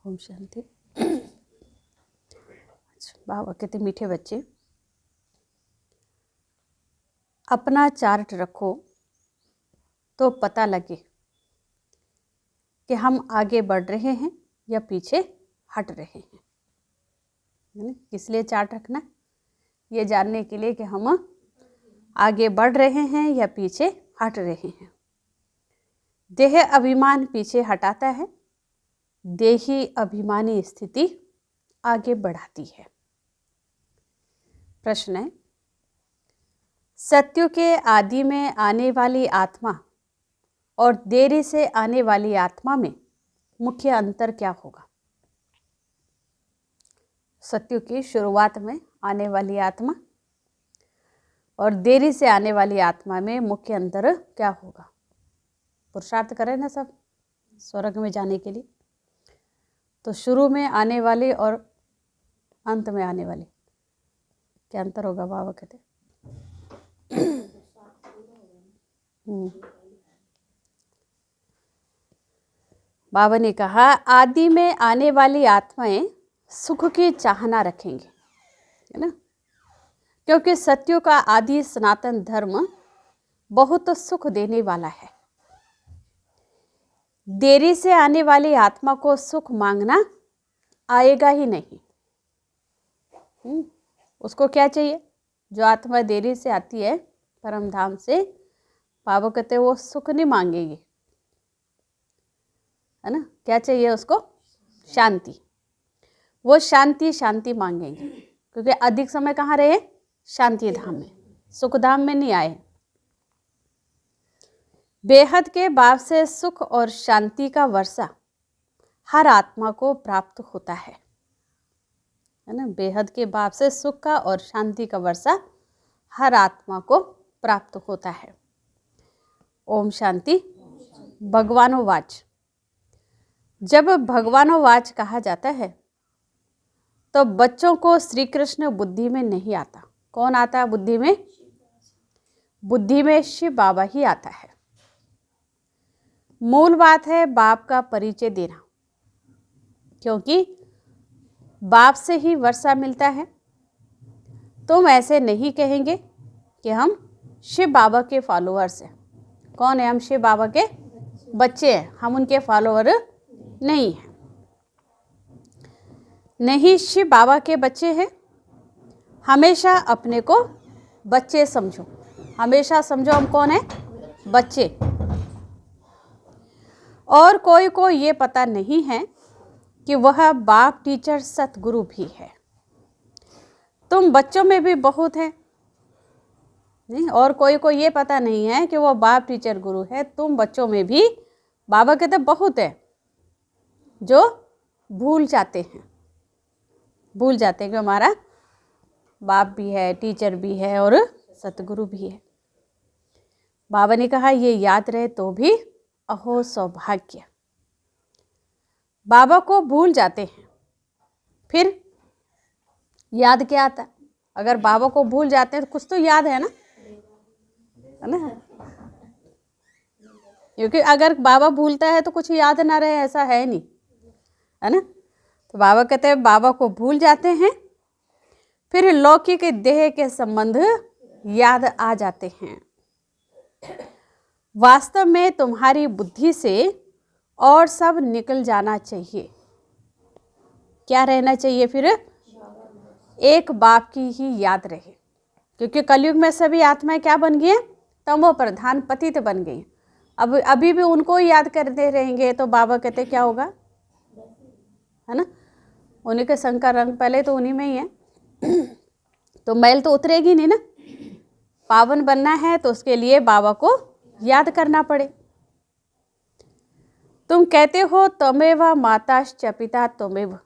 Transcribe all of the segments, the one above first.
ओम शांति। बाबा कहते मीठे बच्चे, अपना चार्ट रखो तो पता लगे कि हम आगे बढ़ रहे हैं या पीछे हट रहे हैं। किस लिए चार्ट रखना? ये जानने के लिए कि हम आगे बढ़ रहे हैं या पीछे हट रहे हैं। देह अभिमान पीछे हटाता है, देही अभिमानी स्थिति आगे बढ़ाती है। प्रश्न है, सत्य के आदि में आने वाली आत्मा और देरी से आने वाली आत्मा में मुख्य अंतर क्या होगा? सत्य की शुरुआत में आने वाली आत्मा और देरी से आने वाली आत्मा में मुख्य अंतर क्या होगा? पुरुषार्थ करें ना सब स्वर्ग में जाने के लिए, तो शुरू में आने वाले और अंत में आने वाले क्या अंतर होगा? बाबा कहते बाबा ने कहा, आदि में आने वाली आत्माएं सुख की चाहना रखेंगे, है ना, क्योंकि सत्यों का आदि सनातन धर्म बहुत सुख देने वाला है। देरी से आने वाली आत्मा को सुख मांगना आएगा ही नहीं। उसको क्या चाहिए? जो आत्मा देरी से आती है परम धाम से, बाबा कहते हैं वो सुख नहीं मांगेगी, है ना। क्या चाहिए उसको? शांति। वो शांति मांगेंगे, क्योंकि अधिक समय कहाँ रहे? शांति धाम में, सुख धाम में नहीं आए। बेहद के भाव से सुख और शांति का वर्षा हर आत्मा को प्राप्त होता है ना। बेहद के भाव से सुख का और शांति का वर्षा हर आत्मा को प्राप्त होता है। ओम शांति। भगवानोवाच। जब भगवानोवाच कहा जाता है तो बच्चों को श्री कृष्ण बुद्धि में नहीं आता। कौन आता है बुद्धि में? बुद्धि में शिव बाबा ही आता है। मूल बात है बाप का परिचय देना, क्योंकि बाप से ही वर्षा मिलता है। तुम ऐसे नहीं कहेंगे कि हम शिव बाबा के फॉलोअर्स हैं। कौन है हम? शिव बाबा के बच्चे हैं, हम उनके फॉलोअर नहीं हैं। नहीं, शिव बाबा के बच्चे हैं। हमेशा अपने को बच्चे समझो, हमेशा समझो हम कौन है? बच्चे। और कोई को ये पता नहीं है कि वह बाप टीचर सतगुरु भी है। तुम बच्चों में भी बहुत है नहीं, और कोई को ये पता नहीं है कि वो बाप टीचर गुरु है। तुम बच्चों में भी, बाबा कहते बहुत है जो भूल जाते हैं कि हमारा बाप भी है, टीचर भी है और सतगुरु भी है। बाबा ने कहा ये याद रहे तो भी अहो सौभाग्य। बाबा को भूल जाते हैं, फिर याद क्या आता है? अगर बाबा को भूल जाते हैं तो कुछ तो याद है ना, है ना। क्योंकि अगर बाबा भूलता है तो कुछ याद ना रहे, ऐसा है नहीं, है ना। तो बाबा कहते हैं बाबा को भूल जाते हैं, फिर लौकिक देह के संबंध याद आ जाते हैं। वास्तव में तुम्हारी बुद्धि से और सब निकल जाना चाहिए। क्या रहना चाहिए फिर? एक बाप की ही याद रहे, क्योंकि कलयुग में सभी आत्माएं क्या बन गई हैं? तमो प्रधान पतित बन गई। अब अभी भी उनको याद करते रहेंगे तो बाबा कहते क्या होगा, है ना। उन्हीं के संग का रंग पहले तो उन्हीं में ही है, तो मैल तो उतरेगी नहीं ना। पावन बनना है तो उसके लिए बाबा को याद करना पड़े। तुम कहते हो तमेव माताश्च पिता त्वमेव।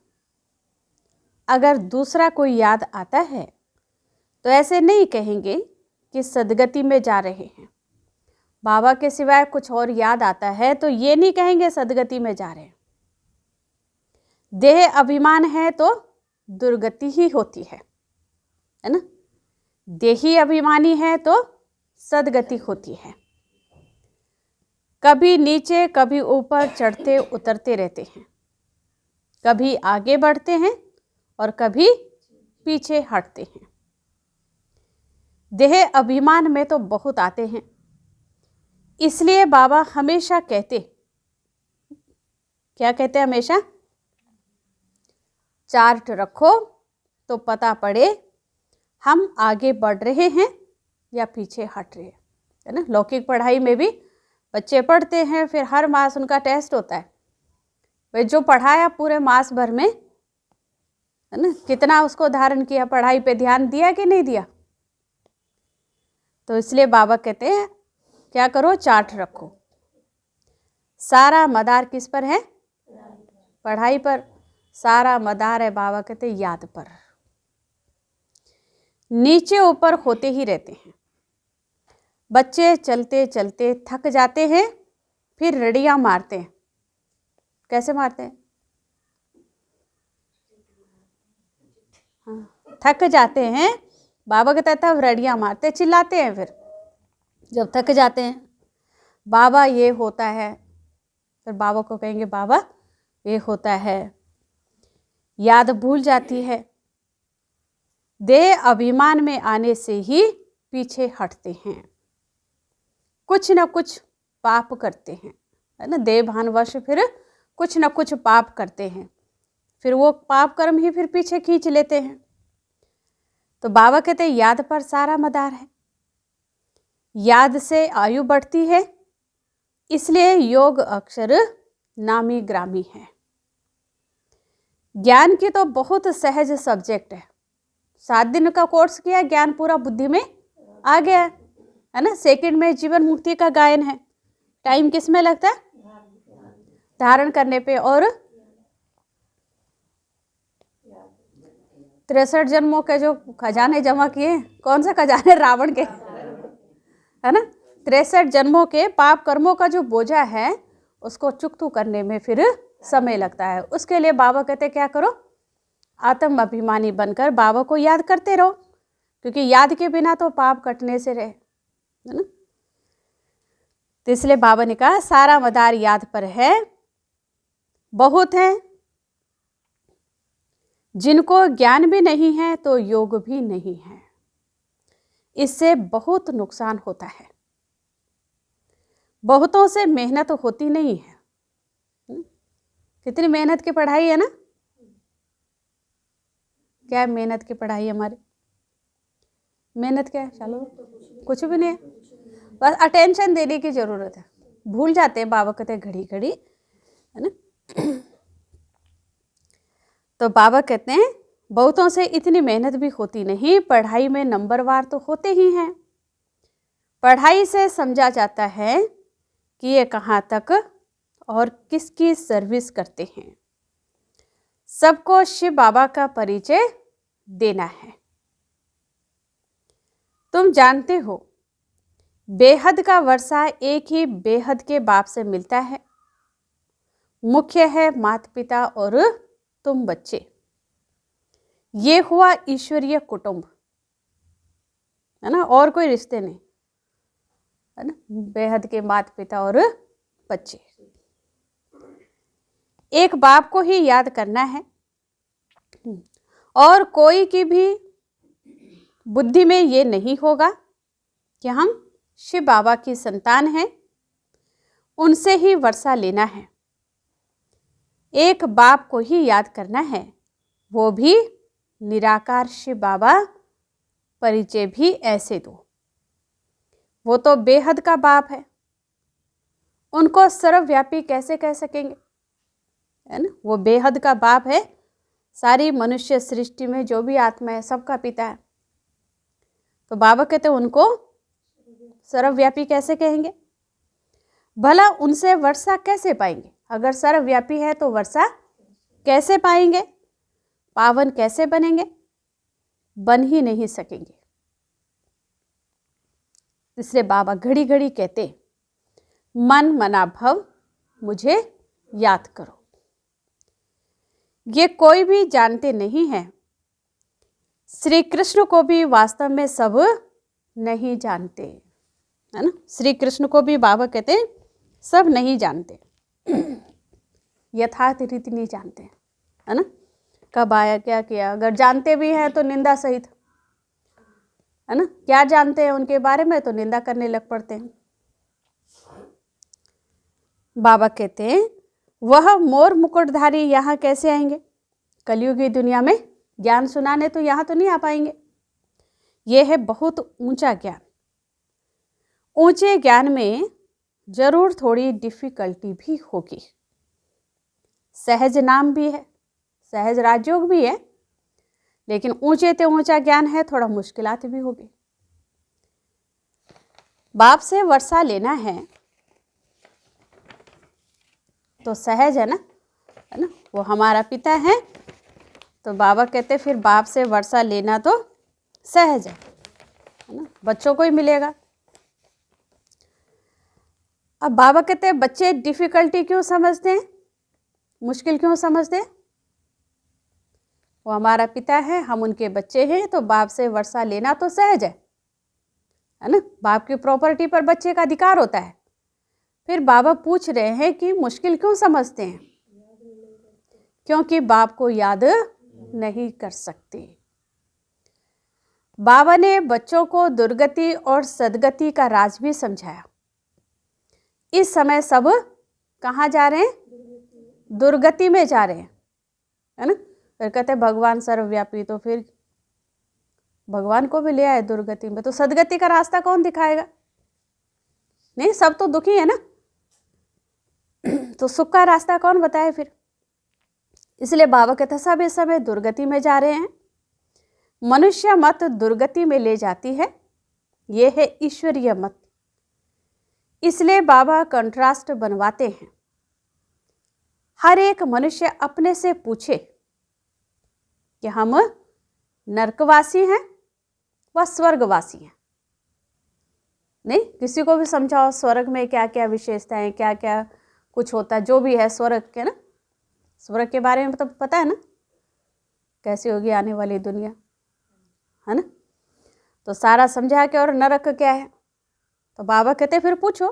अगर दूसरा कोई याद आता है तो ऐसे नहीं कहेंगे कि सदगति में जा रहे हैं। बाबा के सिवाय कुछ और याद आता है तो ये नहीं कहेंगे सदगति में जा रहे हैं। देह अभिमान है तो दुर्गति ही होती है ना। देही अभिमानी है तो सदगति होती है। कभी नीचे कभी ऊपर चढ़ते उतरते रहते हैं। कभी आगे बढ़ते हैं और कभी पीछे हटते हैं। देह अभिमान में तो बहुत आते हैं, इसलिए बाबा हमेशा कहते, क्या कहते हैं हमेशा? चार्ट रखो तो पता पड़े हम आगे बढ़ रहे हैं या पीछे हट रहे हैं, है ना। लौकिक पढ़ाई में भी बच्चे पढ़ते हैं, फिर हर मास उनका टेस्ट होता है। भाई जो पढ़ाया पूरे मास भर में, है ना, कितना उसको धारण किया, पढ़ाई पे ध्यान दिया कि नहीं दिया। तो इसलिए बाबा कहते हैं क्या करो, चार्ट रखो। सारा मदार किस पर है? पढ़ाई पर। सारा मदार है, बाबा कहते हैं, याद पर। नीचे ऊपर होते ही रहते हैं। बच्चे चलते चलते थक जाते हैं, फिर रड़ियां मारते हैं। कैसे मारते हैं? हाँ, थक जाते हैं, बाबा कहता था रड़ियां मारते, चिल्लाते हैं। फिर जब थक जाते हैं, बाबा ये होता है, फिर बाबा को कहेंगे बाबा ये होता है। याद भूल जाती है। देह अभिमान में आने से ही पीछे हटते हैं, कुछ न कुछ पाप करते हैं, है ना। देह भानवश फिर कुछ न कुछ पाप करते हैं, फिर वो पाप कर्म ही फिर पीछे खींच लेते हैं। तो बाबा कहते हैं याद पर सारा मदार है। याद से आयु बढ़ती है, इसलिए योग अक्षर नामी ग्रामी है। ज्ञान की तो बहुत सहज सब्जेक्ट है। 7 दिन का कोर्स किया, ज्ञान पूरा बुद्धि में आ गया है ना। सेकंड में जीवन मुक्ति का गायन है। टाइम किस में लगता है? धारण करने पे। और 63 जन्मों के जो खजाने जमा किए, कौन से खजाने? रावण के, है ना। 63 जन्मों के पाप कर्मों का जो बोझा है, उसको चुकतू करने में फिर समय लगता है। उसके लिए बाबा कहते क्या करो, आत्म अभिमानी बनकर बाबा को याद करते रहो, क्योंकि याद के बिना तो पाप कटने से रहे, है ना। तो इसलिए बाबा ने कहा सारा मदार याद पर है। बहुत है जिनको ज्ञान भी नहीं है तो योग भी नहीं है, इससे बहुत नुकसान होता है। बहुतों से मेहनत होती नहीं है। कितनी मेहनत की पढ़ाई है ना। क्या है मेहनत की पढ़ाई हमारी? मेहनत क्या है? चलो कुछ भी नहीं है, बस अटेंशन देने की जरूरत है। भूल जाते हैं, बाबा कहते हैं घड़ी घड़ी, है ना। तो बाबा कहते हैं बहुतों से इतनी मेहनत भी होती नहीं। पढ़ाई में नंबरवार तो होते ही हैं। पढ़ाई से समझा जाता है कि ये कहाँ तक और किसकी सर्विस करते हैं। सबको शिव बाबा का परिचय देना है। तुम जानते हो बेहद का वर्षा एक ही बेहद के बाप से मिलता है। मुख्य है माता पिता और तुम बच्चे। ये हुआ ईश्वरीय कुटुंब, है ना। और कोई रिश्ते नहीं, है ना। बेहद के माता पिता और बच्चे। एक बाप को ही याद करना है, और कोई की भी बुद्धि में ये नहीं होगा कि हम शिव बाबा की संतान हैं, उनसे ही वर्षा लेना है। एक बाप को ही याद करना है, वो भी निराकार शिव बाबा। परिचय भी ऐसे दो, वो तो बेहद का बाप है, उनको सर्वव्यापी कैसे कह सकेंगे, है ना। वो बेहद का बाप है, सारी मनुष्य सृष्टि में जो भी आत्मा है सबका पिता है। तो बाबा कहते हैं उनको सर्वव्यापी कैसे कहेंगे? भला उनसे वर्षा कैसे पाएंगे? अगर सर्वव्यापी है तो वर्षा कैसे पाएंगे? पावन कैसे बनेंगे? बन ही नहीं सकेंगे। इसलिए बाबा घड़ी घड़ी कहते मन मना भव मुझे याद करो। ये कोई भी जानते नहीं है, श्री कृष्ण को भी वास्तव में सब नहीं जानते, है ना। श्री कृष्ण को भी बाबा कहते हैं सब नहीं जानते, यथार्थ रीति नहीं जानते। है ना, कब आया, क्या किया, अगर जानते भी हैं तो निंदा सहित, है ना, क्या जानते हैं उनके बारे में तो निंदा करने लग पड़ते हैं। बाबा कहते हैं वह मोर मुकुटधारी यहाँ कैसे आएंगे, कलयुगी दुनिया में ज्ञान सुनाने तो यहाँ तो नहीं आ पाएंगे। यह है बहुत ऊंचा ज्ञान। ऊंचे ज्ञान में जरूर थोड़ी डिफिकल्टी भी होगी। सहज नाम भी है, सहज राजयोग भी है, लेकिन ऊंचे ते ऊंचा ज्ञान है, थोड़ा मुश्किलात भी होगी। बाप से वर्षा लेना है तो सहज है ना, वो हमारा पिता है, तो बाबा कहते फिर बाप से वर्षा लेना तो सहज है ना, बच्चों को ही मिलेगा। अब बाबा कहते हैं बच्चे डिफिकल्टी क्यों समझते हैं, मुश्किल क्यों समझते हैं, वो हमारा पिता है, हम उनके बच्चे हैं, तो बाप से वर्षा लेना तो सहज है ना, बाप की प्रॉपर्टी पर बच्चे का अधिकार होता है। फिर बाबा पूछ रहे हैं कि मुश्किल क्यों समझते हैं, क्योंकि बाप को याद नहीं कर सकते। बाबा ने बच्चों को दुर्गति और सदगति का राज भी समझाया। इस समय सब कहाँ जा रहे हैं, दुर्गति में जा रहे हैं, है ना। फिर कहते हैं भगवान सर्वव्यापी, तो फिर भगवान को भी ले आए दुर्गति में, तो सदगति का रास्ता कौन दिखाएगा, नहीं, सब तो दुखी है ना, तो सुख का रास्ता कौन बताए फिर। इसलिए बाबा कहते हैं सब इस समय दुर्गति में जा रहे हैं। मनुष्य मत दुर्गति में ले जाती है, ये है ईश्वरीय मत। इसलिए बाबा कंट्रास्ट बनवाते हैं। हर एक मनुष्य अपने से पूछे कि हम नरकवासी हैं व स्वर्गवासी हैं। नहीं, किसी को भी समझाओ स्वर्ग में क्या क्या विशेषताएं, क्या क्या कुछ होता है, जो भी है स्वर्ग के ना, स्वर्ग के बारे में तो पता है ना, कैसी होगी आने वाली दुनिया, है ना, तो सारा समझा के। और नरक क्या है, तो बाबा कहते फिर पूछो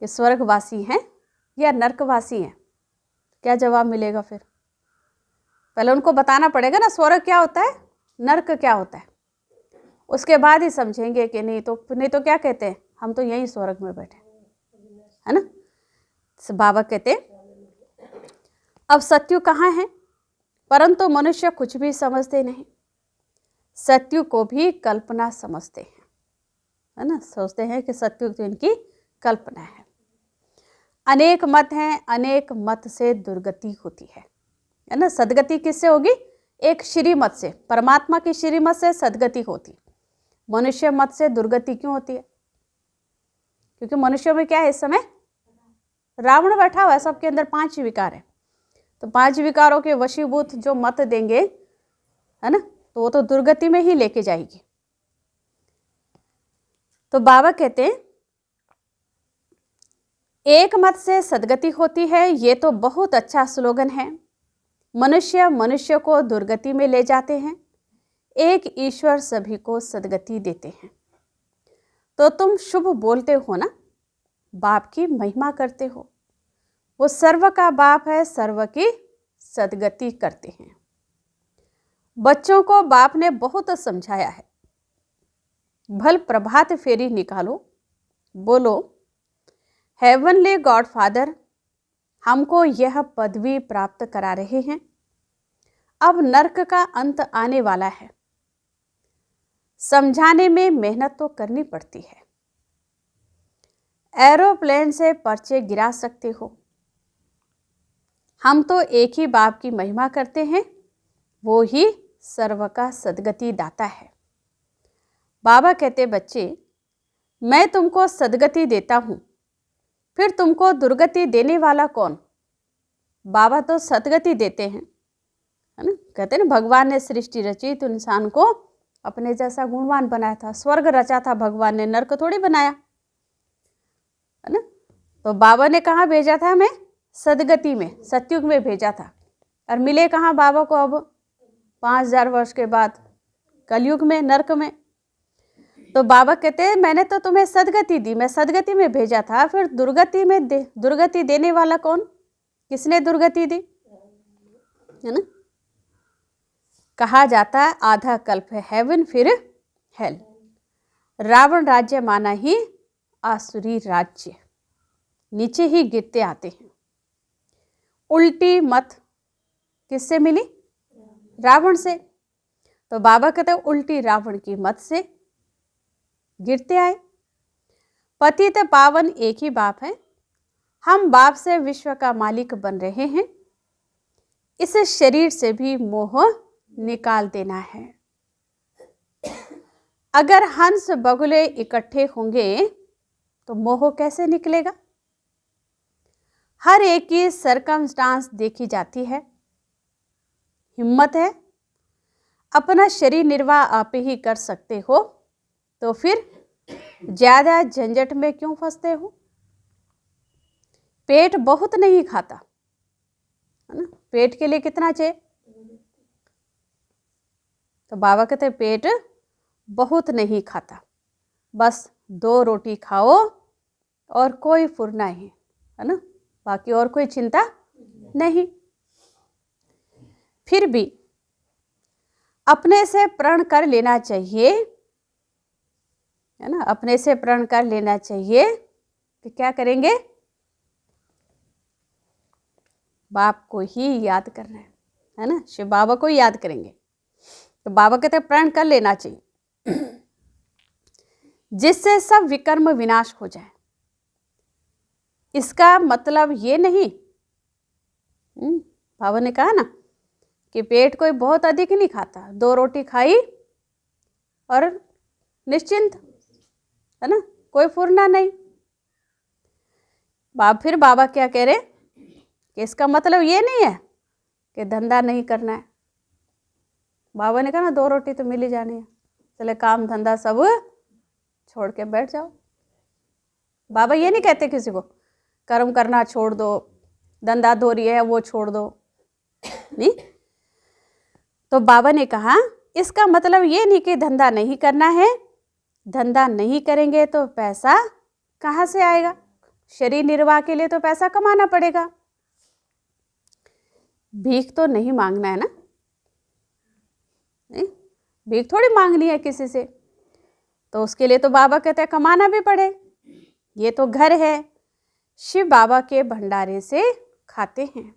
कि स्वर्गवासी हैं या नरकवासी हैं, क्या जवाब मिलेगा। फिर पहले उनको बताना पड़ेगा ना स्वर्ग क्या होता है, नरक क्या होता है, उसके बाद ही समझेंगे कि नहीं तो क्या कहते हैं, हम तो यहीं स्वर्ग में बैठे, है ना। बाबा कहते अब सत्यु कहाँ है, परंतु मनुष्य कुछ भी समझते नहीं, सत्यु को भी कल्पना समझते हैं, है ना, सोचते हैं कि सत्यु तो इनकी कल्पना है। अनेक मत हैं, अनेक मत से दुर्गति होती है ना। सदगति किससे होगी, एक श्रीमत से, परमात्मा की श्रीमत से सदगति होती। मनुष्य मत से दुर्गति क्यों होती है, क्योंकि मनुष्यों में क्या है, इस समय रावण बैठा हुआ है, सबके अंदर 5 विकार है, तो 5 विकारों के वशीभूत जो मत देंगे, है ना, तो वो तो दुर्गति में ही लेके जाएगी। तो बाबा कहते हैं एक मत से सदगति होती है, ये तो बहुत अच्छा स्लोगन है। मनुष्य मनुष्य को दुर्गति में ले जाते हैं, एक ईश्वर सभी को सदगति देते हैं। तो तुम शुभ बोलते हो ना, बाप की महिमा करते हो, वो सर्व का बाप है, सर्व की सदगति करते हैं। बच्चों को बाप ने बहुत समझाया है। भल प्रभात फेरी निकालो, बोलो हेवनली गॉड फादर हमको यह पदवी प्राप्त करा रहे हैं, अब नरक का अंत आने वाला है, समझाने में मेहनत तो करनी पड़ती है। एरोप्लेन से पर्चे गिरा सकते हो, हम तो एक ही बाप की महिमा करते हैं, वो ही सर्व का सदगति दाता है। बाबा कहते बच्चे मैं तुमको सदगति देता हूँ, फिर तुमको दुर्गति देने वाला कौन, बाबा तो सदगति देते हैं, है ना। कहते हैं ना भगवान ने सृष्टि रची तो इंसान को अपने जैसा गुणवान बनाया था, स्वर्ग रचा था भगवान ने, नरक थोड़ी बनाया, है ना। तो बाबा ने कहाँ भेजा था हमें, सदगति में, सतयुग में भेजा था, और मिले कहाँ बाबा को अब 5000 वर्ष के बाद, कलयुग में, नरक में। तो बाबा कहते हैं मैंने तो तुम्हें सदगति दी, मैं सदगति में भेजा था, फिर दुर्गति में दुर्गति देने वाला कौन, किसने दुर्गति दी, है ना। कहा जाता है आधा कल्प है हेवन फिर हेल। रावण राज्य माना ही आसुरी राज्य, नीचे ही गिरते आते हैं। उल्टी मत किससे मिली? रावण से। तो बाबा कहते हैं उल्टी रावण की मत से गिरते आए। पतित पावन एक ही बाप है, हम बाप से विश्व का मालिक बन रहे हैं। इस शरीर से भी मोह निकाल देना है। अगर हंस बगुले इकट्ठे होंगे तो मोह कैसे निकलेगा? हर एक की सरकमस्टांस देखी जाती है। हिम्मत है, अपना शरीर निर्वाह आप ही कर सकते हो, तो फिर ज्यादा झंझट में क्यों फंसते हो? पेट बहुत नहीं खाता है ना। पेट के लिए कितना चाहिए? तो बाबा कहते हैं पेट बहुत नहीं खाता, बस 2 रोटी खाओ और कोई फुर्ना ही है ना, बाकी और कोई चिंता नहीं। फिर भी अपने से प्रण कर लेना चाहिए, है ना। अपने से प्रण कर लेना चाहिए कि क्या करेंगे? बाप को ही याद करना है ना, शिव बाबा को ही याद करेंगे। तो बाबा कहते हैं प्रण कर लेना चाहिए जिससे सब विकर्म विनाश हो जाए। इसका मतलब ये नहीं, बाबा ने कहा ना कि पेट कोई बहुत अधिक नहीं खाता, 2 रोटी खाई और निश्चिंत है ना, कोई फुर्ना नहीं। फिर बाबा क्या कह रहे कि इसका मतलब ये नहीं है कि धंधा नहीं करना है। बाबा ने कहा ना 2 रोटी तो मिल ही जानी है, चले काम धंधा सब छोड़ के बैठ जाओ। बाबा ये नहीं कहते किसी को कर्म करना छोड़ दो, धंधा धोरी है वो छोड़ दो, नहीं। तो बाबा ने कहा इसका मतलब ये नहीं कि धंधा नहीं करना है, धंधा नहीं करेंगे तो पैसा कहाँ से आएगा? शरीर निर्वाह के लिए तो पैसा कमाना पड़ेगा, भीख तो नहीं मांगना है ना, नहीं? भीख थोड़ी मांगनी है किसी से, तो उसके लिए तो बाबा कहते हैं कमाना भी पड़े। ये तो घर है, शिव बाबा के भंडारे से खाते हैं।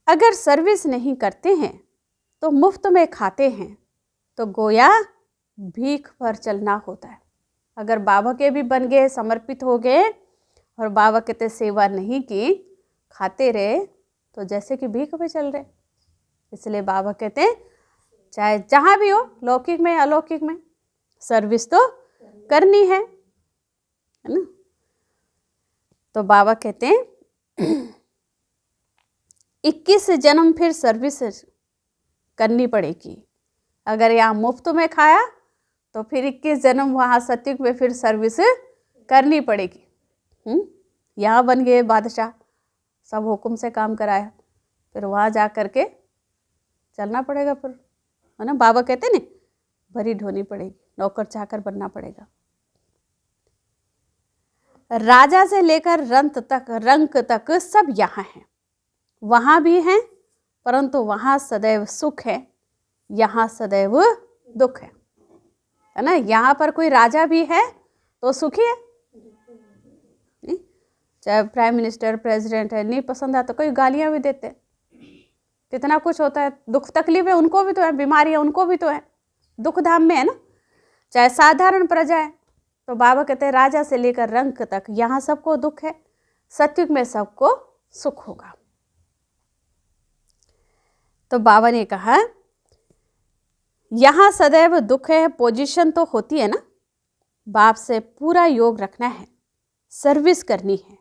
अगर सर्विस नहीं करते हैं तो मुफ्त में खाते हैं, तो गोया भीख पर चलना होता है। अगर बाबा के भी बन गए, समर्पित हो गए और बाबा कहते सेवा नहीं की, खाते रहे, तो जैसे कि भीख पे चल रहे। इसलिए बाबा कहते हैं चाहे जहाँ भी हो, लौकिक में अलौकिक में, सर्विस तो करनी है ना। तो बाबा कहते हैं 21 जन्म फिर सर्विस करनी पड़ेगी। अगर यहाँ मुफ्त में खाया तो फिर 21 जन्म वहाँ सत्युग में फिर सर्विस करनी पड़ेगी। यहाँ बन गए बादशाह, सब हुक्म से काम कराया, फिर वहाँ जा कर के चलना पड़ेगा फिर, है ना। बाबा कहते नहीं भरी ढोनी पड़ेगी, नौकर चाकर बनना पड़ेगा। राजा से लेकर रंक तक सब यहाँ हैं, वहाँ भी हैं, परंतु वहाँ सदैव सुख है, यहाँ सदैव दुख है ना। यहाँ पर कोई राजा भी है तो सुखी है, चाहे प्राइम मिनिस्टर प्रेसिडेंट है, नहीं पसंद आता कोई गालियाँ भी देते, कितना कुछ होता है, दुख तकलीफ है उनको भी तो है, बीमारियाँ उनको भी तो है, दुख धाम में है ना। चाहे साधारण प्रजा है, तो बाबा कहते हैं राजा से लेकर रंक तक यहाँ सबको दुख है, सत्युग में सबको सुख होगा। तो बाबा ने कहा यहाँ सदैव दुख है, पोजीशन तो होती है ना, बाप से पूरा योग रखना है, सर्विस करनी है,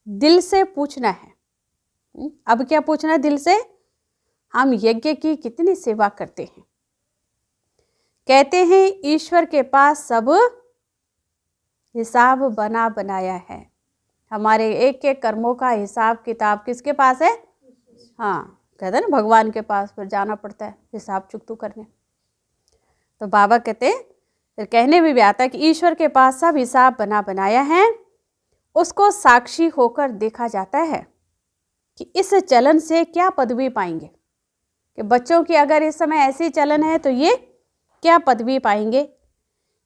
दिल से पूछना है। अब क्या पूछना है दिल से? हम यज्ञ की कितनी सेवा करते हैं। कहते हैं ईश्वर के पास सब हिसाब बना बनाया है, हमारे एक एक कर्मों का हिसाब किताब किसके पास है? हाँ, कहते हैं ना भगवान के पास फिर जाना पड़ता है हिसाब चुकतू करने। तो बाबा कहते हैं, फिर कहने में भी आता है कि ईश्वर के पास सब हिसाब बना बनाया है, उसको साक्षी होकर देखा जाता है। कि इस चलन से क्या पदवी पाएंगे, कि बच्चों की अगर इस समय ऐसी चलन है तो ये क्या पदवी पाएंगे।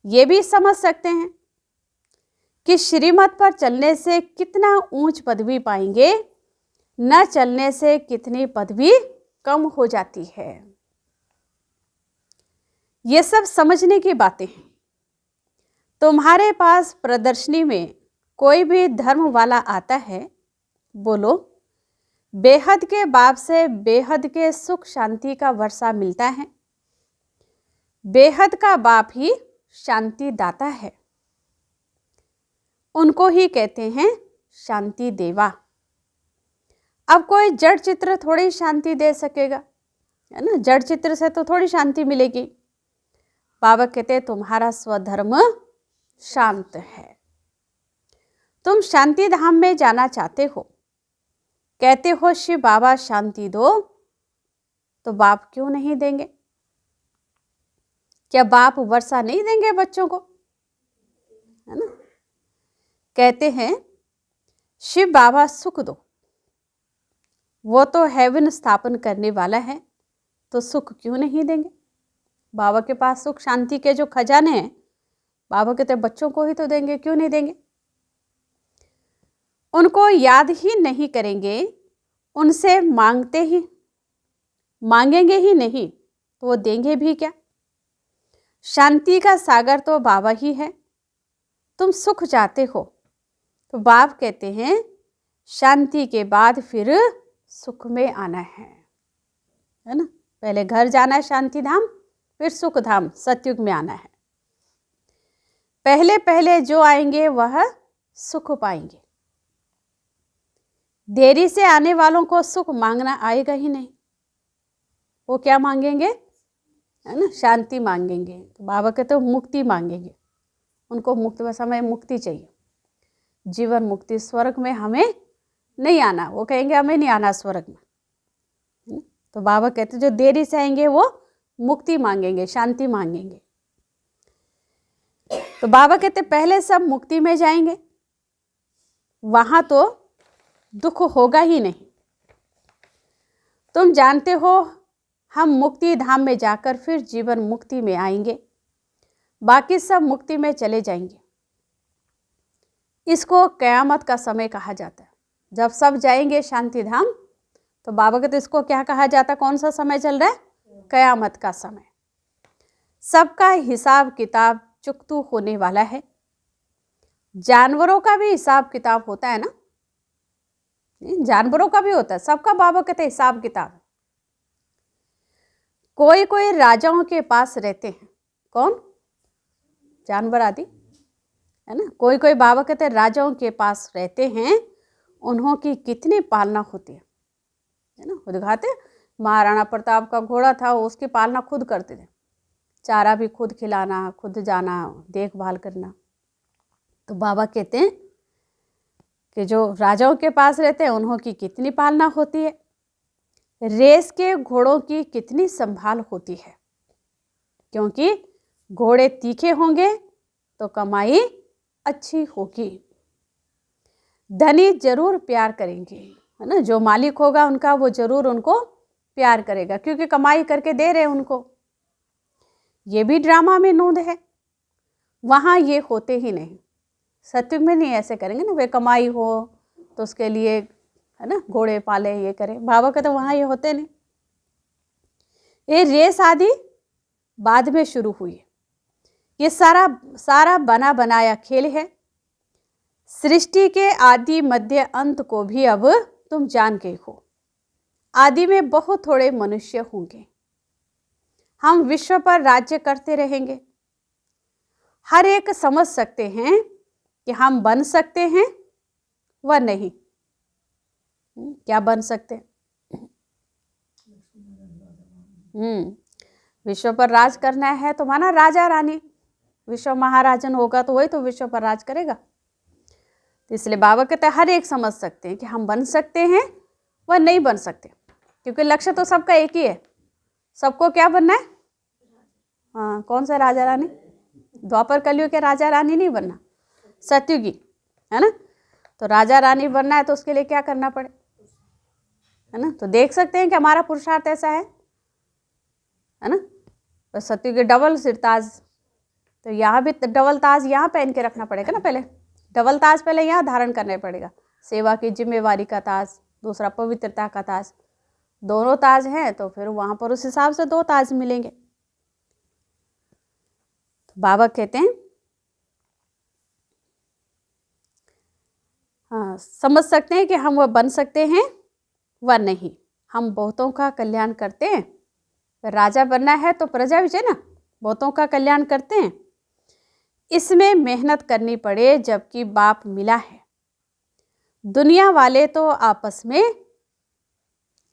ये भी समझ सकते हैं कि श्रीमत पर चलने से कितना ऊंच पदवी पाएंगे, न चलने से कितनी पदवी कम हो जाती है। ये सब समझने की बातें हैं। तुम्हारे पास प्रदर्शनी में कोई भी धर्म वाला आता है, बोलो बेहद के बाप से बेहद के सुख शांति का वर्षा मिलता है। बेहद का बाप ही शांति दाता है, उनको ही कहते हैं शांति देवा। अब कोई जड़ चित्र थोड़ी शांति दे सकेगा, है ना। जड़ चित्र से तो थोड़ी शांति मिलेगी। बाबा कहते हैं तुम्हारा स्वधर्म शांत है। तुम शांति धाम में जाना चाहते हो, कहते हो शिव बाबा शांति दो, तो बाप क्यों नहीं देंगे? क्या बाप वर्षा नहीं देंगे बच्चों को, है ना। कहते हैं शिव बाबा सुख दो, वो तो हेवन स्थापन करने वाला है, तो सुख क्यों नहीं देंगे? बाबा के पास सुख शांति के जो खजाने हैं, बाबा कहते बच्चों को ही तो देंगे, क्यों नहीं देंगे? उनको याद ही नहीं करेंगे, उनसे मांगेंगे ही नहीं, तो वो देंगे भी क्या? शांति का सागर तो बाबा ही है। तुम सुख चाहते हो, तो बाप कहते हैं शांति के बाद फिर सुख में आना है ना। पहले घर जाना है शांति धाम, फिर सुख धाम सतयुग में आना है। पहले पहले जो आएंगे वह सुख पाएंगे। देरी से आने वालों को सुख मांगना आएगा ही नहीं। वो क्या मांगेंगे, है ना, शांति मांगेंगे। तो बाबा कहते हैं मुक्ति मांगेंगे, उनको मुक्त समय मुक्ति चाहिए, जीवन मुक्ति। स्वर्ग में हमें नहीं आना, वो कहेंगे हमें नहीं आना स्वर्ग में। तो बाबा कहते जो देरी से आएंगे वो मुक्ति मांगेंगे, शांति मांगेंगे। तो बाबा कहते पहले सब मुक्ति में जाएंगे, वहां तो दुख होगा ही नहीं। तुम जानते हो हम मुक्ति धाम में जाकर फिर जीवन मुक्ति में आएंगे, बाकी सब मुक्ति में चले जाएंगे। इसको कयामत का समय कहा जाता है। जब सब जाएंगे शांति धाम, तो बाबा कहते इसको क्या कहा जाता, कौन सा समय चल रहा है? कयामत का समय। सबका हिसाब किताब चुकतू होने वाला है। जानवरों का भी हिसाब किताब होता है ना, जानवरों का भी होता है, सबका बाबा कहते हिसाब किताब। कोई कोई राजाओं के पास रहते हैं, कौन? जानवर आदि, है ना। कोई कोई बाबा कहते राजाओं के पास रहते हैं, उन्हों की कितनी पालना होती है ना। खुद दिखाते महाराणा प्रताप का घोड़ा था, उसकी पालना खुद करते थे, चारा भी खुद खिलाना, खुद जाना, देखभाल करना। तो बाबा कहते हैं कि जो राजाओं के पास रहते हैं उन्हों की कितनी पालना होती है, रेस के घोड़ों की कितनी संभाल होती है, क्योंकि घोड़े तीखे होंगे तो कमाई अच्छी होगी। धनी जरूर प्यार करेंगे, है ना। जो मालिक होगा उनका, वो जरूर उनको प्यार करेगा, क्योंकि कमाई करके दे रहे हैं उनको। ये भी ड्रामा में नोंद है, वहाँ ये होते ही नहीं। सत्युग में नहीं ऐसे करेंगे ना, वे कमाई हो तो उसके लिए, है ना, घोड़े पाले, ये करें। बाबा कहते वहाँ ये होते नहीं। ये रेस आदि बाद में शुरू हुई। ये सारा बना बनाया खेल है। सृष्टि के आदि मध्य अंत को भी अब तुम जान गए हो। आदि में बहुत थोड़े मनुष्य होंगे। हम विश्व पर राज्य करते रहेंगे। हर एक समझ सकते हैं कि हम बन सकते हैं व नहीं। क्या बन सकते हैं? विश्व पर राज करना है तो माना राजा रानी, विश्व महाराजन होगा तो वही तो विश्व पर राज करेगा। तो इसलिए बाबा कहते हैं हर एक समझ सकते हैं कि हम बन सकते हैं व नहीं बन सकते, क्योंकि लक्ष्य तो सबका एक ही है। सबको क्या बनना है? हाँ, कौन सा राजा रानी? द्वापर कलयुग के राजा रानी नहीं बनना, सतयुगी, है ना। तो राजा रानी बनना है तो उसके लिए क्या करना पड़े? है ना। तो देख सकते हैं कि हमारा पुरुषार्थ ऐसा है ना। तो सत्य के डबल सिरताज, तो यहाँ भी डबल ताज यहाँ पहन के रखना पड़ेगा ना। पहले डबल ताज पहले यहाँ धारण करना पड़ेगा, सेवा की जिम्मेवारी का ताज, दूसरा पवित्रता का ताज। दोनों ताज हैं तो फिर वहाँ पर उस हिसाब से 2 ताज मिलेंगे। तो बाबा कहते हैं हाँ, समझ सकते हैं कि हम वह बन सकते हैं व नहीं। हम बहुतों का कल्याण करते हैं। राजा बनना है तो प्रजा विजय ना, बहुतों का कल्याण करते हैं। इसमें मेहनत करनी पड़े जबकि बाप मिला है। दुनिया वाले तो आपस में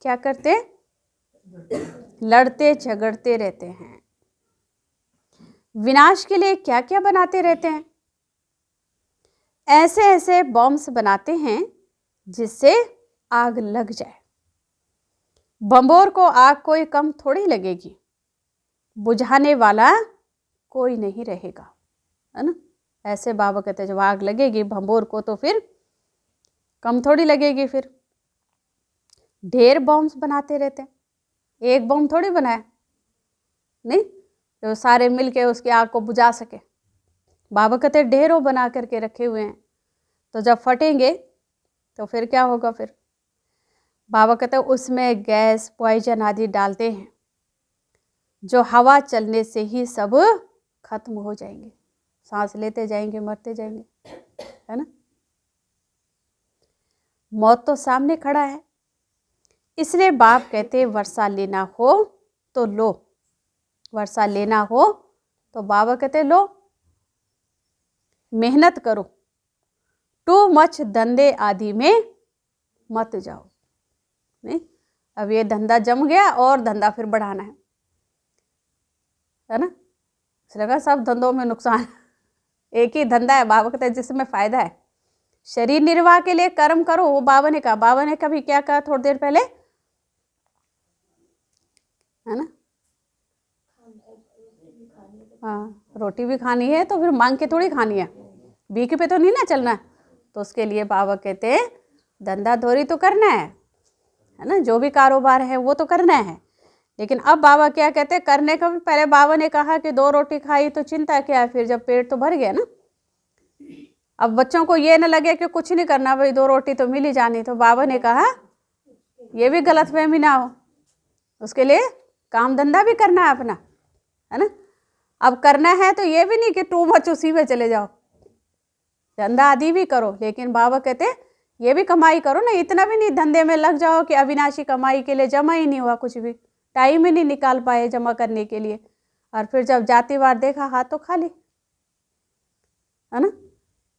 क्या करते, लड़ते झगड़ते रहते हैं, विनाश के लिए क्या क्या बनाते रहते हैं। ऐसे ऐसे बॉम्ब्स बनाते हैं जिससे आग लग जाए। बम्बोर को आग कोई कम थोड़ी लगेगी, बुझाने वाला कोई नहीं रहेगा, है ना। ऐसे बाबा कहते हैं जब आग लगेगी भंबोर को तो फिर कम थोड़ी लगेगी। फिर ढेर बॉम्ब्स बनाते रहते हैं, एक बॉम्ब थोड़ी बनाया, नहीं तो सारे मिलके उसकी आग को बुझा सके। बाबा कहते हैं ढेरों बना करके रखे हुए हैं, तो जब फटेंगे तो फिर क्या होगा। फिर बाबा कहते हैं उसमें गैस पॉइजन आदि डालते हैं जो हवा चलने से ही सब खत्म हो जाएंगे। सांस लेते जाएंगे मरते जाएंगे, है ना। मौत तो सामने खड़ा है। इसलिए बाप कहते वर्षा लेना हो तो लो, वर्षा लेना हो तो बाबा कहते लो, मेहनत करो, टू मच धंधे आदि में मत जाओ। नहीं, अब ये धंधा जम गया और धंधा फिर बढ़ाना है ना। लगा सब धंधों में नुकसान, एक ही धंधा है बाबा कहते हैं जिसमें फायदा है। शरीर निर्वाह के लिए कर्म करो, वो बाबा ने कहा। बाबा ने कभी क्या कहा थोड़ी देर पहले, है ना। हाँ, रोटी भी खानी है तो फिर मांग के थोड़ी खानी है, भीख पे तो नहीं ना चलना। तो उसके लिए बाबा कहते हैं धंधा धोरी तो करना है ना, जो भी कारोबार है वो तो करना है। लेकिन अब बाबा क्या कहते हैं करने का, पहले बाबा ने कहा कि 2 रोटी खाई तो चिंता क्या है, फिर जब पेट तो भर गया ना। अब बच्चों को ये न लगे कि कुछ नहीं करना, भाई 2 रोटी तो मिल ही जानी। तो बाबा ने कहा ये भी गलतफहमी ना हो, उसके लिए काम धंधा भी करना है अपना, है ना। अब करना है तो ये भी नहीं कि टू मच उसी में चले जाओ, धंधा आदि भी करो। लेकिन बाबा कहते ये भी कमाई करो ना, इतना भी नहीं धंधे में लग जाओ कि अविनाशी कमाई के लिए जमा ही नहीं हुआ, कुछ भी टाइम ही नहीं निकाल पाए जमा करने के लिए। और फिर जब जाती बार देखा हाथ तो खाली, है ना।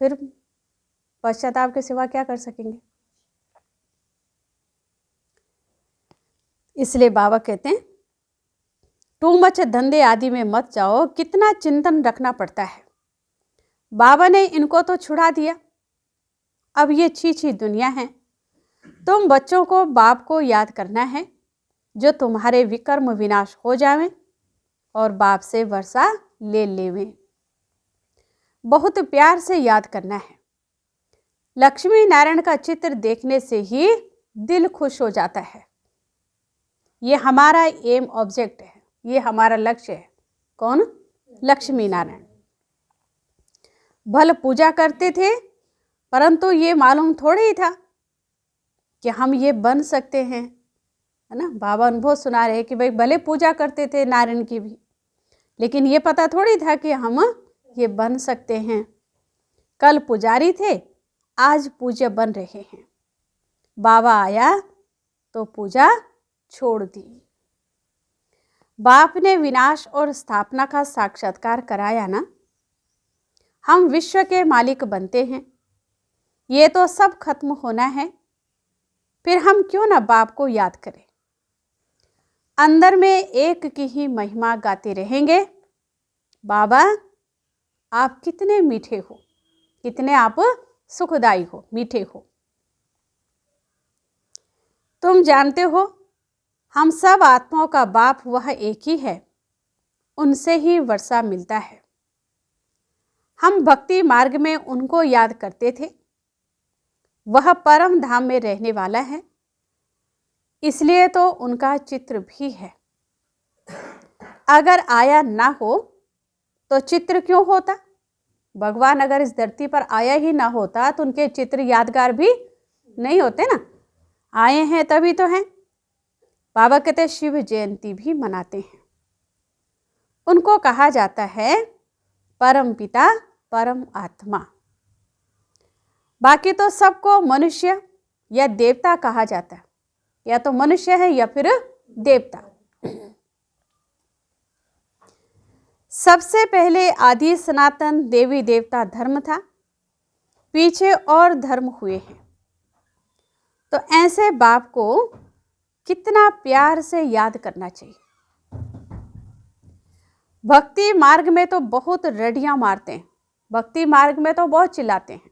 फिर पश्चाताप के सिवा क्या कर सकेंगे। इसलिए बाबा कहते हैं टू मच धंधे आदि में मत जाओ। कितना चिंतन रखना पड़ता है। बाबा ने इनको तो छुड़ा दिया, अब ये छी दुनिया है। तुम बच्चों को बाप को याद करना है जो तुम्हारे विकर्म विनाश हो जावें और बाप से वर्षा ले लेवें। बहुत प्यार से याद करना है। लक्ष्मी नारायण का चित्र देखने से ही दिल खुश हो जाता है। ये हमारा एम ऑब्जेक्ट है, ये हमारा लक्ष्य है। कौन? लक्ष्मी नारायण। भले पूजा करते थे, परंतु ये मालूम थोड़ी ही था कि हम ये बन सकते हैं, है ना। बाबा अनुभव सुना रहे कि भाई भले पूजा करते थे नारायण की भी, लेकिन ये पता थोड़ी था कि हम ये बन सकते हैं। कल पुजारी थे, आज पूज्य बन रहे हैं। बाबा आया तो पूजा छोड़ दी। बाप ने विनाश और स्थापना का साक्षात्कार कराया ना। हम विश्व के मालिक बनते हैं, ये तो सब खत्म होना है। फिर हम क्यों ना बाप को याद करें। अंदर में एक की ही महिमा गाते रहेंगे। बाबा आप कितने मीठे हो, कितने आप सुखदाई हो, मीठे हो। तुम जानते हो हम सब आत्माओं का बाप वह एक ही है, उनसे ही वर्षा मिलता है। हम भक्ति मार्ग में उनको याद करते थे, वह परम धाम में रहने वाला है। इसलिए तो उनका चित्र भी है। अगर आया ना हो तो चित्र क्यों होता? भगवान अगर इस धरती पर आया ही ना होता तो उनके चित्र यादगार भी नहीं होते ना। आए हैं तभी तो हैं। बाबा कहते शिव जयंती भी मनाते हैं। उनको कहा जाता है परम पिता परम आत्मा। बाकी तो सबको मनुष्य या देवता कहा जाता है, या तो मनुष्य है या फिर देवता। सबसे पहले आदि सनातन देवी देवता धर्म था, पीछे और धर्म हुए हैं। तो ऐसे बाप को कितना प्यार से याद करना चाहिए। भक्ति मार्ग में तो बहुत रडियां मारते हैं, भक्ति मार्ग में तो बहुत चिल्लाते हैं,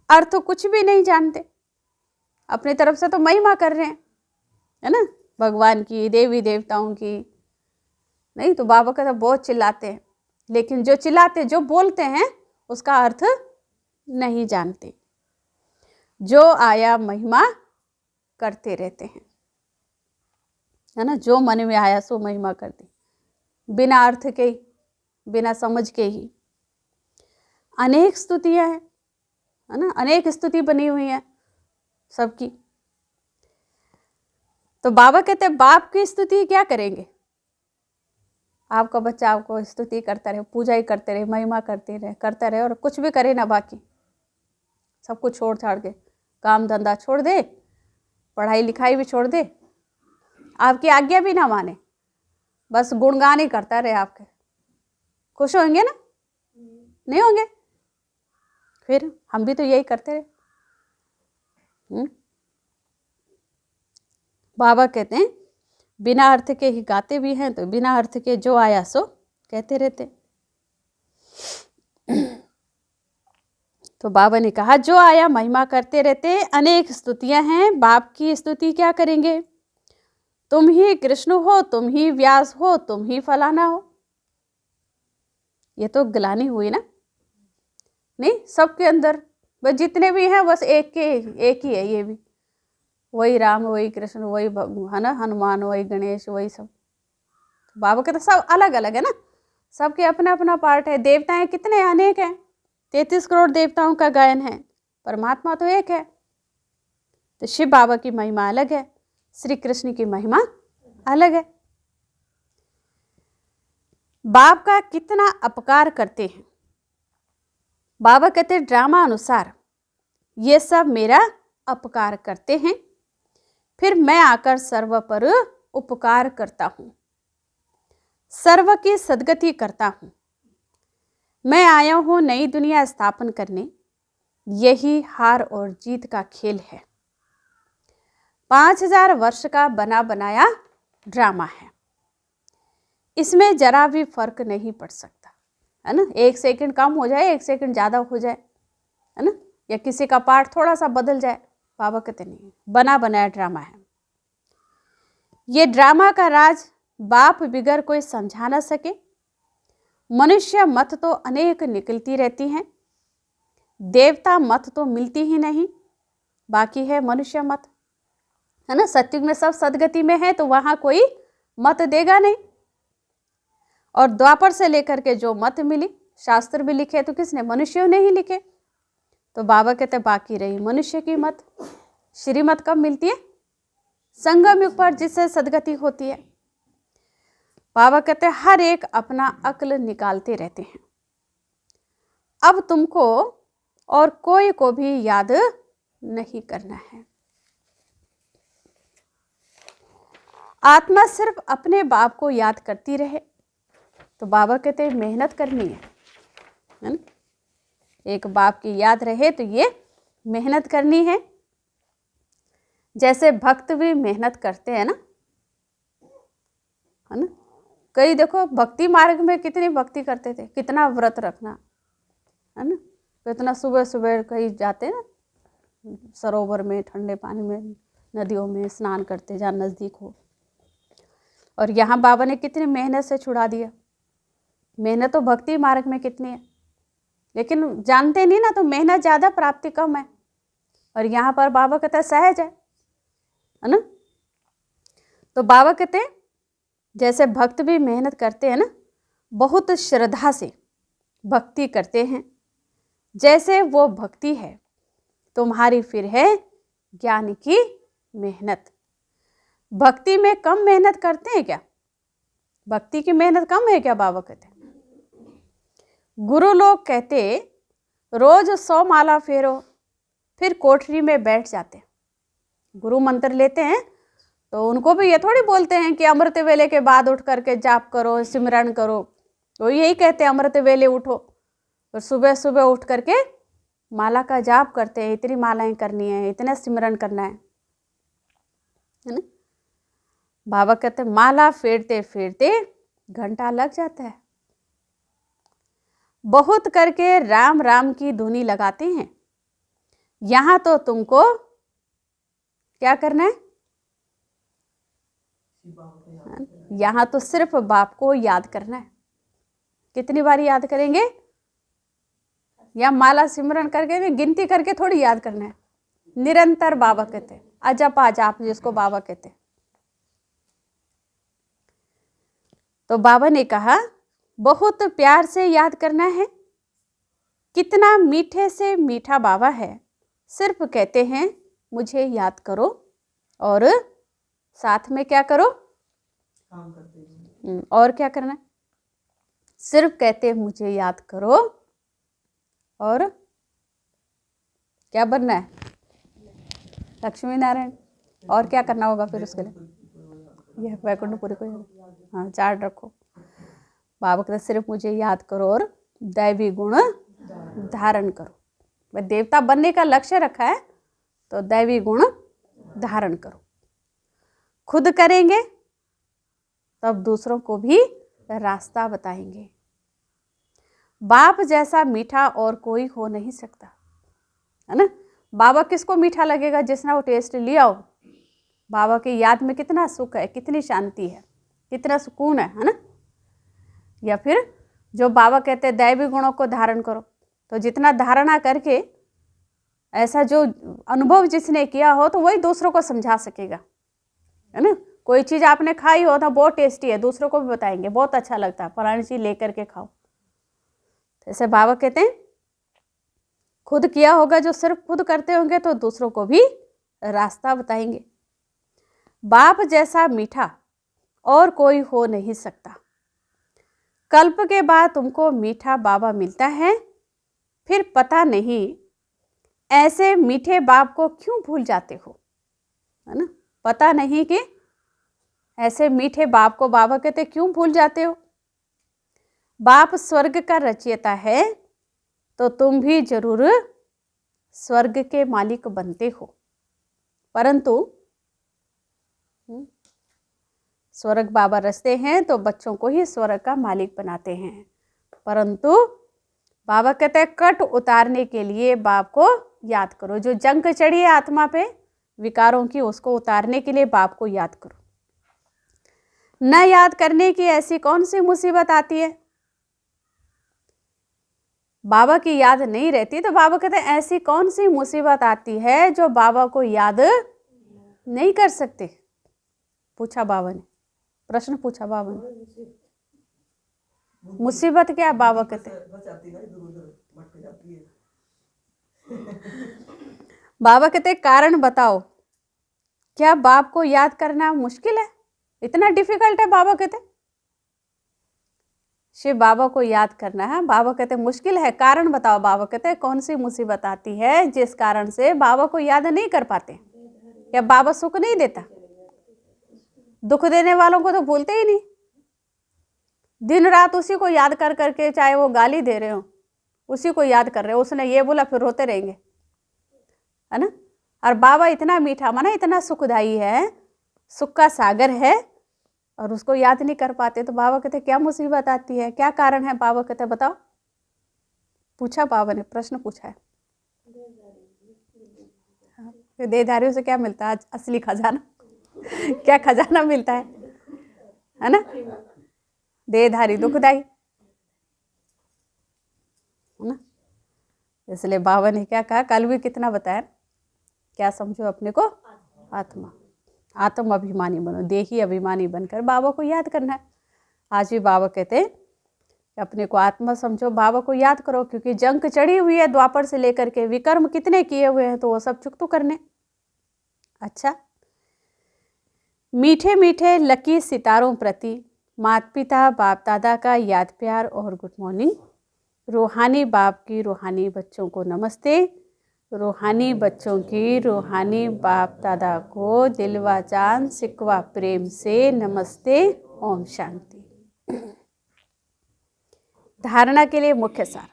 अर्थ कुछ भी नहीं जानते, अपनी तरफ से तो महिमा कर रहे हैं, है ना, भगवान की, देवी देवताओं की। नहीं तो बाबा का तो बहुत चिल्लाते हैं, लेकिन जो चिल्लाते, जो बोलते हैं उसका अर्थ नहीं जानते। जो आया महिमा करते रहते हैं, है ना, जो मन में आया सो महिमा कर दी, बिना अर्थ के ही, बिना समझ के ही। अनेक स्तुतियां हैं, है ना, अनेक स्तुति बनी हुई है सबकी। तो बाबा कहते हैं बाप की स्तुति क्या करेंगे? आपका बच्चा आपको स्तुति करता रहे, पूजा ही करते रहे, महिमा करता रहे और कुछ भी करे ना, बाकी सब कुछ छोड़ छाड़ के, काम धंधा छोड़ दे, पढ़ाई लिखाई भी छोड़ दे, आपकी आज्ञा भी ना माने, बस गुणगान ही करता रहे आपके, खुश होंगे ना? नहीं होंगे। फिर हम भी तो यही करते रहे। बाबा कहते हैं बिना अर्थ के ही गाते भी हैं, तो बिना अर्थ के जो आया सो कहते रहते। तो बाबा ने कहा जो आया महिमा करते रहते। अनेक स्तुतियां हैं, बाप की स्तुति क्या करेंगे? तुम ही कृष्ण हो, तुम ही व्यास हो, तुम ही फलाना हो। ये तो ग्लानि हुई ना? नहीं, सबके अंदर बस जितने भी हैं बस एक ही है, ये भी वही राम, वही कृष्ण, वही है ना, हनुमान, वही गणेश, वही सब। बाबा के तो सब अलग अलग है ना, सबके अपना अपना पार्ट है। देवताएं कितने अनेक हैं, 33 करोड़ देवताओं का गायन है, परमात्मा तो एक है। तो शिव बाबा की महिमा अलग है, श्री कृष्ण की महिमा अलग है। बाप का कितना अपकार करते हैं। बाबा कहते ड्रामा अनुसार ये सब मेरा अपकार करते हैं, फिर मैं आकर सर्व पर उपकार करता हूँ, सर्व की सद्गति करता हूँ। मैं आया हूँ नई दुनिया स्थापन करने, यही हार और जीत का खेल है। 5000 वर्ष का बना बनाया ड्रामा है, इसमें जरा भी फर्क नहीं पड़ सकता, है ना। 1 सेकंड कम हो जाए, 1 सेकंड ज़्यादा हो जाए, है ना, या किसी का पार्ट थोड़ा सा बदल जाए, बाबा कहते नहीं, बना बनाया ड्रामा है। ये ड्रामा का राज बाप बिगर कोई समझा ना सके। मनुष्य मत तो अनेक निकलती रहती हैं, देवता मत तो मिलती ही नहीं, बाकी है मनुष्य मत, है ना। सत्युग में सब सदगति में है, तो वहां कोई मत देगा नहीं। और द्वापर से लेकर के जो मत मिली, शास्त्र भी लिखे तो किसने? मनुष्यों ने ही लिखे। तो बाबा कहते बाकी रही मनुष्य की मत। श्रीमत कब मिलती है? संगम युग पर, जिससे सदगति होती है। बाबा कहते हर एक अपना अक्ल निकालते रहते हैं। अब तुमको और कोई को भी याद नहीं करना है। आत्मा सिर्फ अपने बाप को याद करती रहे। तो बाबा कहते मेहनत करनी है ना। एक बाप की याद रहे तो ये मेहनत करनी है। जैसे भक्त भी मेहनत करते हैं ना, है ना। कई देखो भक्ति मार्ग में कितनी भक्ति करते थे, कितना व्रत रखना, है ना, कितना सुबह सुबह कहीं जाते ना सरोवर में, ठंडे पानी में, नदियों में स्नान करते जहाँ नज़दीक हो। और यहाँ बाबा ने कितनी मेहनत से छुड़ा दिया। मेहनत तो भक्ति मार्ग में कितनी है, लेकिन जानते नहीं ना, तो मेहनत ज़्यादा प्राप्ति कम है। और यहाँ पर बाबा कहता है सहज है, है ना। तो बाबा कहते हैं जैसे भक्त भी मेहनत करते हैं ना, बहुत श्रद्धा से भक्ति करते हैं, जैसे वो भक्ति है तुम्हारी फिर है ज्ञान की मेहनत। भक्ति में कम मेहनत करते हैं क्या? भक्ति की मेहनत कम है क्या? बाबा कहते हैं। गुरु लोग कहते रोज 100 माला फेरो, फिर कोठरी में बैठ जाते। गुरु मंत्र लेते हैं तो उनको भी ये थोड़ी बोलते हैं कि अमृत वेले के बाद उठ करके जाप करो, सिमरन करो। तो यही कहते हैं अमृत वेले उठो, और सुबह सुबह उठ करके माला का जाप करते हैं, इतनी मालाएं करनी है, इतना सिमरन करना है ना। बाबा कहते हैं माला फेरते फेरते घंटा लग जाता है। बहुत करके राम राम की धुनी लगाते हैं। यहाँ तो तुमको क्या करना है? यहाँ तो सिर्फ बाप को याद करना है। कितनी बार याद करेंगे? या माला सिमरन करके गिनती करके थोड़ी याद करना है, निरंतर बाबा कहते हैं, अजप अजाप जिसको बाबा कहते हैं। तो बाबा ने कहा बहुत प्यार से याद करना है। कितना मीठे से मीठा बाबा है, सिर्फ कहते हैं मुझे याद करो, और साथ में क्या करो? काम करते हैं। और क्या करना है? सिर्फ कहते हैं मुझे याद करो, और क्या बनना है? लक्ष्मी नारायण। और क्या करना होगा फिर उसके लिए? यह वैकुंठपुरी को, हाँ, चार्ट रखो। बाबा कहते सिर्फ मुझे याद करो और दैवी गुण धारण करो। वह देवता बनने का लक्ष्य रखा है तो दैवी गुण धारण करो। खुद करेंगे तब दूसरों को भी रास्ता बताएंगे। बाप जैसा मीठा और कोई हो नहीं सकता, है ना। बाबा किसको मीठा लगेगा? जिसने वो टेस्ट लिया हो। बाबा की याद में कितना सुख है, कितनी शांति है, कितना सुकून है ना। या फिर जो बाबा कहते हैं दैवी गुणों को धारण करो, तो जितना धारणा करके ऐसा जो अनुभव जिसने किया हो तो वही दूसरों को समझा सकेगा, है ना। कोई चीज़ आपने खाई हो तो बहुत टेस्टी है, दूसरों को भी बताएंगे बहुत अच्छा लगता है, फलानी चीज़ लेकर के खाओ। तो ऐसे बाबा कहते हैं खुद किया होगा, जो सिर्फ खुद करते होंगे तो दूसरों को भी रास्ता बताएंगे। बाप जैसा मीठा और कोई हो नहीं सकता। कल्प के बाद तुमको मीठा बाबा मिलता है, फिर पता नहीं ऐसे मीठे बाप को क्यों भूल जाते हो, है ना। पता नहीं कि ऐसे मीठे बाप को बाबा कहते क्यों भूल जाते हो। बाप स्वर्ग का रचयिता है तो तुम भी जरूर स्वर्ग के मालिक बनते हो, परंतु स्वर्ग बाबा रचते हैं तो बच्चों को ही स्वर्ग का मालिक बनाते हैं। परंतु बाबा कहते हैं कट उतारने के लिए बाप को याद करो। जो जंग चढ़ी है आत्मा पे विकारों की, उसको उतारने के लिए बाप को याद करो। न याद करने की ऐसी कौन सी मुसीबत आती है? बाबा की याद नहीं रहती तो बाबा कहते हैं ऐसी कौन सी मुसीबत आती है जो बाबा को याद नहीं कर सकते? पूछा बाबा ने, प्रश्न पूछा बाबा ने। मुसीबत क्या? बाबा कहते बाबा कहते कारण बताओ। क्या बाप को याद करना मुश्किल है? इतना डिफिकल्ट है? बाबा कहते शिव बाबा को याद करना है, बाबा कहते मुश्किल है। कारण बताओ। बाबा कहते कौन सी मुसीबत आती है जिस कारण से बाबा को याद नहीं कर पाते? या बाबा सुख नहीं देता? दुख देने वालों को तो भूलते ही नहीं, दिन रात उसी को याद कर करके, चाहे वो गाली दे रहे हो उसी को याद कर रहे हो, उसने ये बोला फिर रोते रहेंगे, है ना। और बाबा इतना मीठा माना इतना सुखदाई है, सुख का सागर है, और उसको याद नहीं कर पाते। तो बाबा कहते क्या मुसीबत आती है, क्या कारण है? बाबा कहते बताओ। पूछा बाबा ने, प्रश्न पूछा है। देहधारियों से क्या मिलता है? असली खजाना क्या खजाना मिलता है ना। देहधारी दुखदाई, है ना। इसलिए बाबा ने क्या कहा, कल भी कितना बताया, क्या समझो अपने को आत्मा। आत्म अभिमानी बनो, देही अभिमानी बनकर बाबा को याद करना है। आज भी बाबा कहते हैं कि अपने को आत्मा समझो, बाबा को याद करो, क्योंकि जंग चढ़ी हुई है द्वापर से लेकर के, विकर्म कितने किए हुए हैं, तो वो सब चुक तो करने। अच्छा, मीठे मीठे लकी सितारों प्रति माता पिता बाप दादा का याद प्यार और गुड मॉर्निंग। रूहानी बाप की रूहानी बच्चों को नमस्ते। रूहानी बच्चों की रूहानी बाप दादा को दिलवा जान सिकवा प्रेम से नमस्ते। ओम शांति। धारणा के लिए मुख्य सार।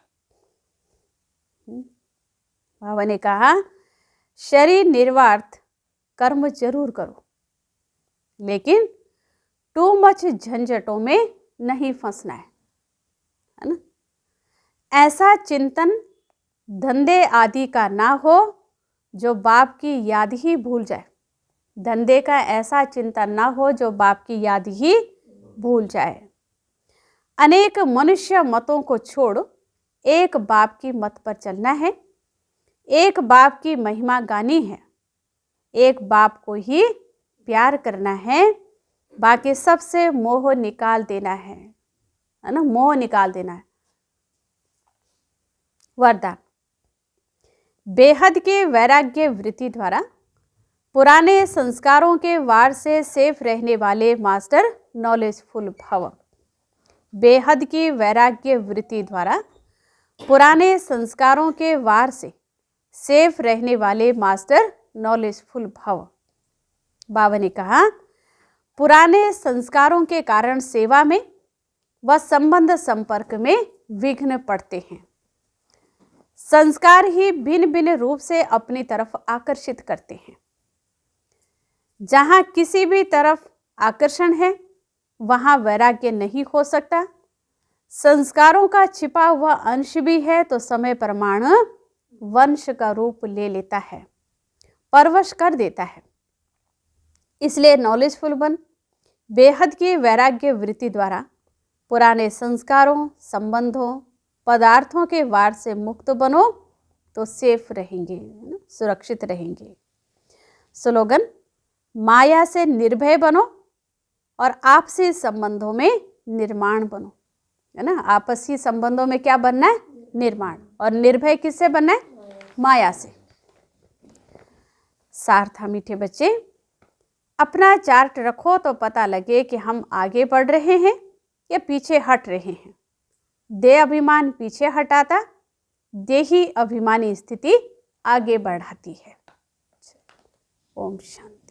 बाबा ने कहा शरीर निर्वार्थ कर्म जरूर करो, लेकिन टू मच झंझटों में नहीं फंसना है ना। ऐसा चिंतन धंधे आदि का ना हो जो बाप की याद ही भूल जाए। धंधे का ऐसा चिंतन ना हो जो बाप की याद ही भूल जाए। अनेक मनुष्य मतों को छोड़ एक बाप की मत पर चलना है। एक बाप की महिमा गानी है। एक बाप को ही प्यार करना है। बाकी सबसे मोह निकाल देना है ना, मोह निकाल देना है। वरदान। बेहद के वैराग्य वृत्ति द्वारा पुराने संस्कारों के वार से सेफ रहने वाले मास्टर नॉलेजफुल भव। बेहद की वैराग्य वृत्ति द्वारा पुराने संस्कारों के वार से सेफ रहने वाले मास्टर नॉलेजफुल भव। बाबा ने कहा पुराने संस्कारों के कारण सेवा में व संबंध संपर्क में विघ्न पड़ते हैं। संस्कार ही भिन्न भिन्न रूप से अपनी तरफ आकर्षित करते हैं। जहां किसी भी तरफ आकर्षण है वहां वैराग्य नहीं हो सकता। संस्कारों का छिपा हुआ अंश भी है तो समय प्रमाण वंश का रूप ले लेता है, परवश कर देता है। इसलिए नॉलेजफुल बन बेहद की वैराग्य वृत्ति द्वारा पुराने संस्कारों, संबंधों, पदार्थों के वार से मुक्त बनो तो सेफ रहेंगे, सुरक्षित रहेंगे। स्लोगन। माया से निर्भय बनो और आपसी संबंधों में निर्माण बनो, है ना। आपसी संबंधों में क्या बनना है? निर्माण। और निर्भय किससे बनना है? माया से। सार था मीठे बच्चे, अपना चार्ट रखो तो पता लगे कि हम आगे बढ़ रहे हैं या पीछे हट रहे हैं। देह अभिमान पीछे हटाता, देही अभिमानी स्थिति आगे बढ़ाती है। ओम शांति।